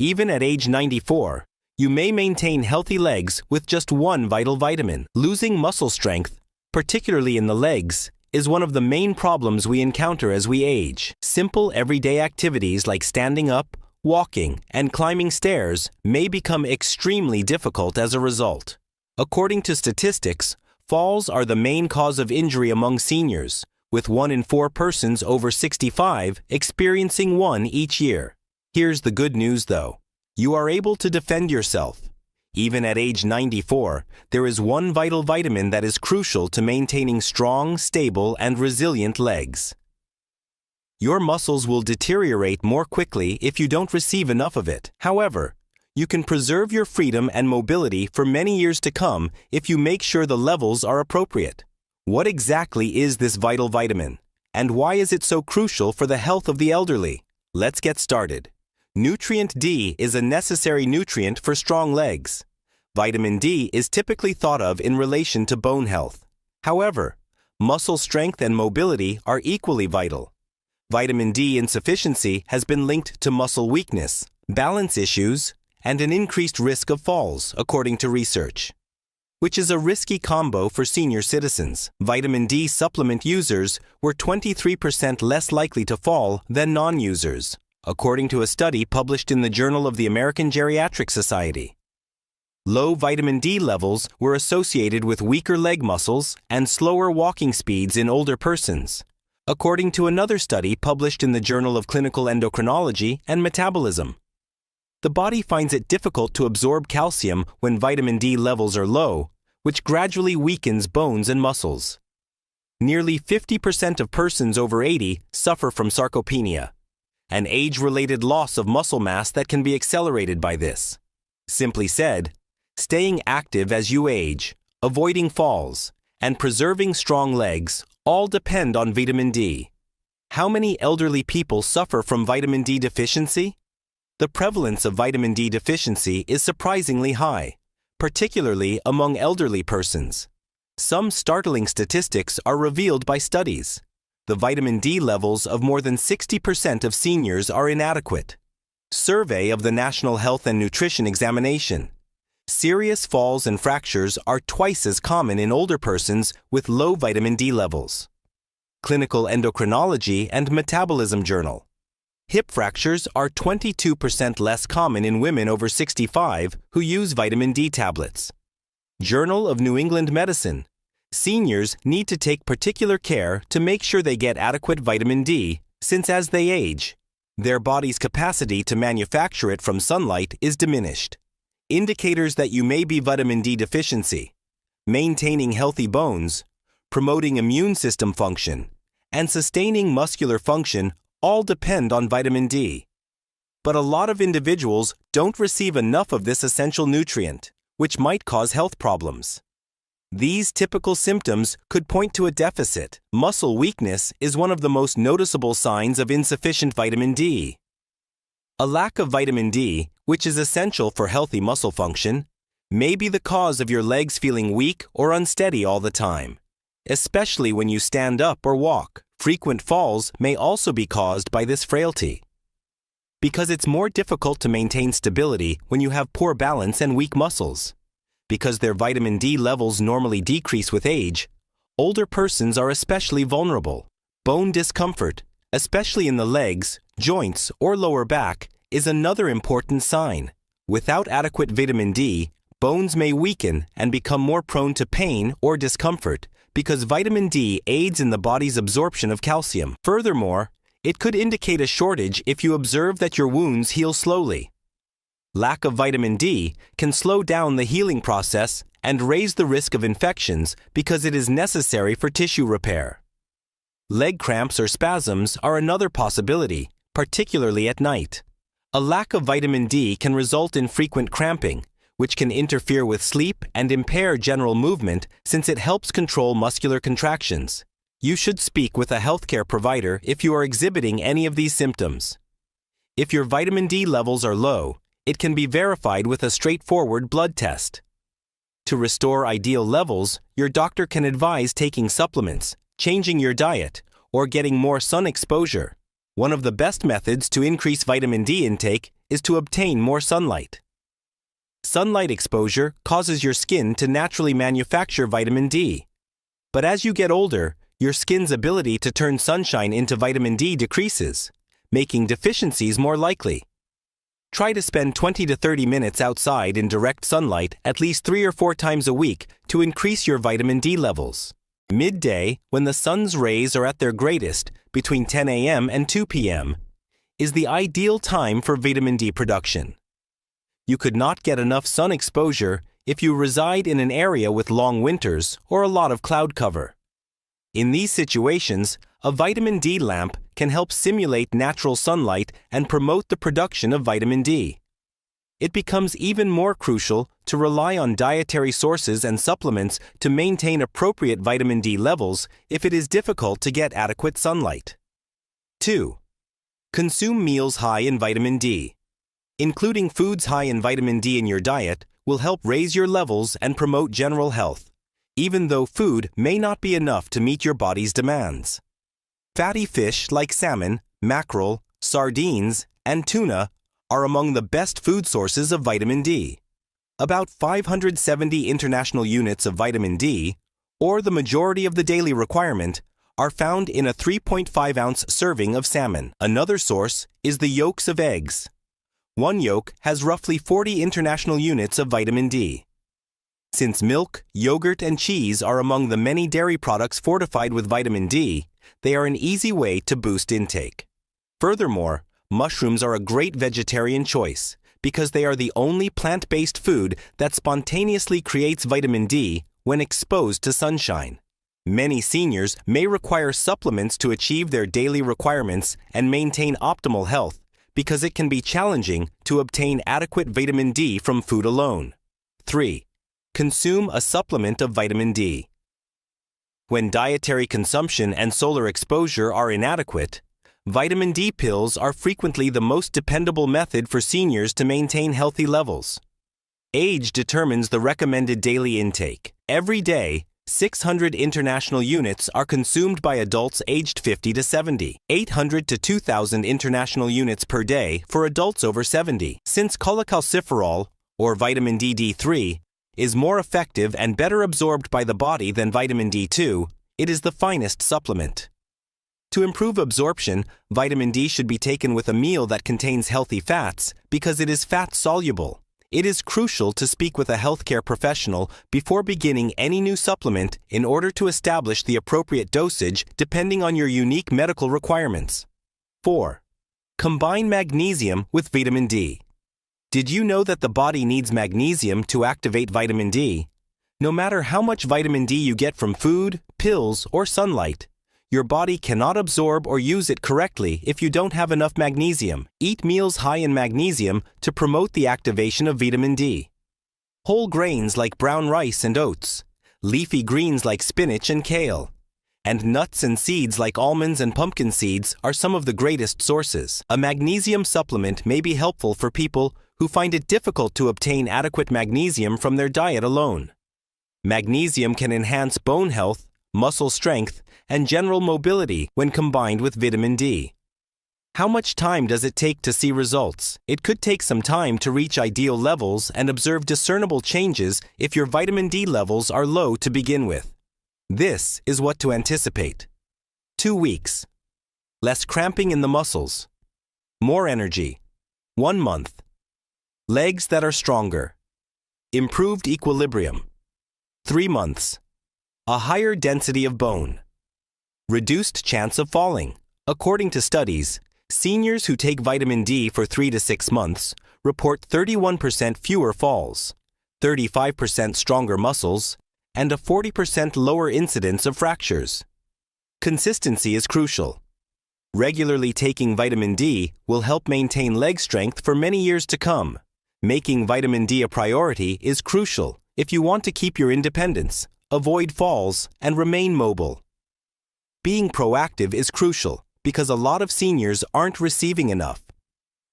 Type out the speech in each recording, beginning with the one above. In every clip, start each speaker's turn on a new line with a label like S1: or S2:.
S1: Even at age 94, you may maintain healthy legs with just one vital vitamin. Losing muscle strength, particularly in the legs, is one of the main problems we encounter as we age. Simple everyday activities like standing up, walking, and climbing stairs may become extremely difficult as a result. According to statistics, falls are the main cause of injury among seniors, with 1 in 4 persons over 65 experiencing one each year. Here's the good news though. You are able to defend yourself. Even at age 94, there is one vital vitamin that is crucial to maintaining strong, stable, and resilient legs. Your muscles will deteriorate more quickly if you don't receive enough of it. However, you can preserve your freedom and mobility for many years to come if you make sure the levels are appropriate. What exactly is this vital vitamin? And why is it so crucial for the health of the elderly? Let's get started. Nutrient D is a necessary nutrient for strong legs. Vitamin D is typically thought of in relation to bone health. However, muscle strength and mobility are equally vital. Vitamin D insufficiency has been linked to muscle weakness, balance issues, and an increased risk of falls, according to research, which is a risky combo for senior citizens. Vitamin D supplement users were 23% less likely to fall than non-users, according to a study published in the Journal of the American Geriatric Society. Low vitamin D levels were associated with weaker leg muscles and slower walking speeds in older persons, according to another study published in the Journal of Clinical Endocrinology and Metabolism. The body finds it difficult to absorb calcium when vitamin D levels are low, which gradually weakens bones and muscles. Nearly 50% of persons over 80 suffer from sarcopenia, an age-related loss of muscle mass that can be accelerated by this. Simply said, staying active as you age, avoiding falls, and preserving strong legs all depend on vitamin D. How many elderly people suffer from vitamin D deficiency? The prevalence of vitamin D deficiency is surprisingly high, particularly among elderly persons. Some startling statistics are revealed by studies. The vitamin D levels of more than 60% of seniors are inadequate. Survey of the National Health and Nutrition Examination. Serious falls and fractures are twice as common in older persons with low vitamin D levels. Clinical Endocrinology and Metabolism Journal. Hip fractures are 22% less common in women over 65 who use vitamin D tablets. Journal of New England Medicine. Seniors need to take particular care to make sure they get adequate vitamin D, since as they age, their body's capacity to manufacture it from sunlight is diminished. Indicators that you may be vitamin D deficiency: maintaining healthy bones, promoting immune system function, and sustaining muscular function all depend on vitamin D. But a lot of individuals don't receive enough of this essential nutrient, which might cause health problems. These typical symptoms could point to a deficit. Muscle weakness is one of the most noticeable signs of insufficient vitamin D. A lack of vitamin D, which is essential for healthy muscle function, may be the cause of your legs feeling weak or unsteady all the time, especially when you stand up or walk. Frequent falls may also be caused by this frailty, because it's more difficult to maintain stability when you have poor balance and weak muscles. Because their vitamin D levels normally decrease with age, older persons are especially vulnerable. Bone discomfort, especially in the legs, joints, or lower back, is another important sign. Without adequate vitamin D, bones may weaken and become more prone to pain or discomfort because vitamin D aids in the body's absorption of calcium. Furthermore, it could indicate a shortage if you observe that your wounds heal slowly. Lack of vitamin D can slow down the healing process and raise the risk of infections because it is necessary for tissue repair. Leg cramps or spasms are another possibility, particularly at night. A lack of vitamin D can result in frequent cramping, which can interfere with sleep and impair general movement since it helps control muscular contractions. You should speak with a healthcare provider if you are exhibiting any of these symptoms. If your vitamin D levels are low, it can be verified with a straightforward blood test. To restore ideal levels, your doctor can advise taking supplements, changing your diet, or getting more sun exposure. One of the best methods to increase vitamin D intake is to obtain more sunlight. Sunlight exposure causes your skin to naturally manufacture vitamin D. But as you get older, your skin's ability to turn sunshine into vitamin D decreases, making deficiencies more likely. Try to spend 20 to 30 minutes outside in direct sunlight at least 3 or 4 times a week to increase your vitamin D levels. Midday, when the sun's rays are at their greatest, between 10 a.m. and 2 p.m., is the ideal time for vitamin D production. You could not get enough sun exposure if you reside in an area with long winters or a lot of cloud cover. In these situations, a vitamin D lamp can help simulate natural sunlight and promote the production of vitamin D. It becomes even more crucial to rely on dietary sources and supplements to maintain appropriate vitamin D levels if it is difficult to get adequate sunlight. 2. Consume meals high in vitamin D. Including foods high in vitamin D in your diet will help raise your levels and promote general health, even though food may not be enough to meet your body's demands. Fatty fish like salmon, mackerel, sardines, and tuna are among the best food sources of vitamin D. About 570 international units of vitamin D, or the majority of the daily requirement, are found in a 3.5-ounce serving of salmon. Another source is the yolks of eggs. One yolk has roughly 40 international units of vitamin D. Since milk, yogurt, and cheese are among the many dairy products fortified with vitamin D, they are an easy way to boost intake. Furthermore, mushrooms are a great vegetarian choice because they are the only plant-based food that spontaneously creates vitamin D when exposed to sunshine. Many seniors may require supplements to achieve their daily requirements and maintain optimal health because it can be challenging to obtain adequate vitamin D from food alone. 3. Consume a supplement of vitamin D. When dietary consumption and solar exposure are inadequate, vitamin D pills are frequently the most dependable method for seniors to maintain healthy levels. Age determines the recommended daily intake. Every day, 600 international units are consumed by adults aged 50 to 70, 800 to 2,000 international units per day for adults over 70. Since cholecalciferol, or vitamin D3, is more effective and better absorbed by the body than vitamin D2, it is the finest supplement. To improve absorption, vitamin D should be taken with a meal that contains healthy fats because it is fat-soluble. It is crucial to speak with a healthcare professional before beginning any new supplement in order to establish the appropriate dosage depending on your unique medical requirements. 4. Combine magnesium with vitamin D. Did you know that the body needs magnesium to activate vitamin D? No matter how much vitamin D you get from food, pills, or sunlight, your body cannot absorb or use it correctly if you don't have enough magnesium. Eat meals high in magnesium to promote the activation of vitamin D. Whole grains like brown rice and oats, leafy greens like spinach and kale, and nuts and seeds like almonds and pumpkin seeds are some of the greatest sources. A magnesium supplement may be helpful for people who find it difficult to obtain adequate magnesium from their diet alone. Magnesium can enhance bone health, muscle strength, and general mobility when combined with vitamin D. How much time does it take to see results? It could take some time to reach ideal levels and observe discernible changes if your vitamin D levels are low to begin with. This is what to anticipate. 2 weeks. Less cramping in the muscles. More energy. 1 month. Legs that are stronger. Improved equilibrium. 3 months. A higher density of bone. Reduced chance of falling. According to studies, seniors who take vitamin D for 3 to 6 months report 31% fewer falls, 35% stronger muscles, and a 40% lower incidence of fractures. Consistency is crucial. Regularly taking vitamin D will help maintain leg strength for many years to come. Making vitamin D a priority is crucial if you want to keep your independence, avoid falls, and remain mobile. Being proactive is crucial because a lot of seniors aren't receiving enough.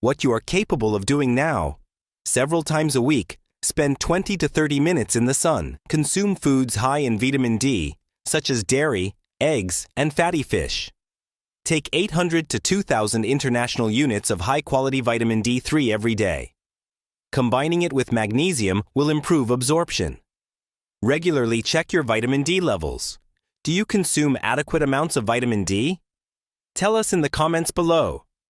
S1: What you are capable of doing now: several times a week, spend 20 to 30 minutes in the sun. Consume foods high in vitamin D, such as dairy, eggs, and fatty fish. Take 800 to 2,000 international units of high-quality vitamin D3 every day. Combining it with magnesium will improve absorption. Regularly check your vitamin D levels. Do you consume adequate amounts of vitamin D? Tell us in the comments below.